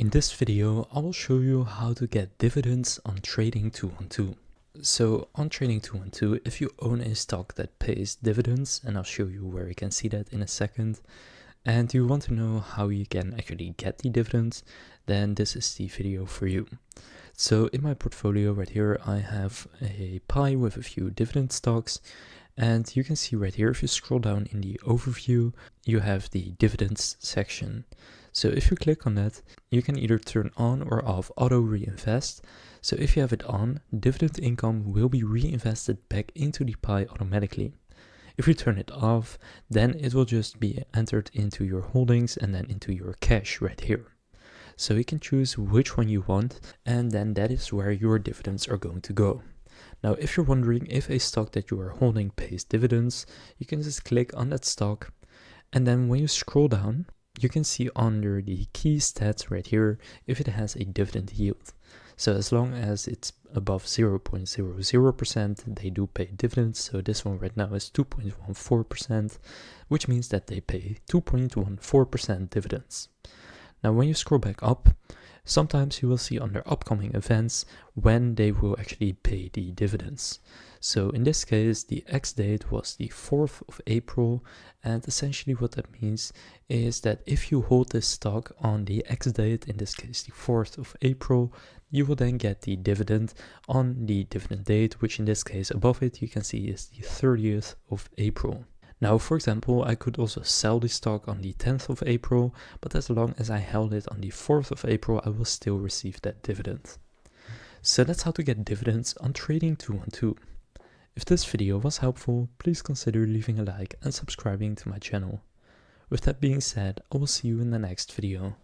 In this video, I will show you how to get dividends on Trading 212. So on Trading 212, if you own a stock that pays dividends, and I'll show you where you can see that in a second, and you want to know how you can actually get the dividends, then this is the video for you. So in my portfolio right here, I have a pie with a few dividend stocks. And you can see right here, if you scroll down in the overview, you have the dividends section. So if you click on that, you can either turn on or off auto reinvest. So if you have it on, dividend income will be reinvested back into the pie automatically. If you turn it off, then it will just be entered into your holdings and then into your cash right here. So you can choose which one you want, and then that is where your dividends are going to go. Now, if you're wondering if a stock that you are holding pays dividends, you can just click on that stock, and then when you scroll down, you can see under the key stats right here if it has a dividend yield. So as long as it's above 0.00%, they do pay dividends. So this one right now is 2.14%, which means that they pay 2.14% dividends. Now, when you scroll back up, sometimes you will see under upcoming events when they will actually pay the dividends. So in this case, the X date was the 4th of April. And essentially what that means is that if you hold this stock on the X date, in this case the 4th of April, you will then get the dividend on the dividend date, which in this case above it you can see is the 30th of April. Now, for example, I could also sell the stock on the 10th of April, but as long as I held it on the 4th of April, I will still receive that dividend. So that's how to get dividends on Trading 212. If this video was helpful, please consider leaving a like and subscribing to my channel. With that being said, I will see you in the next video.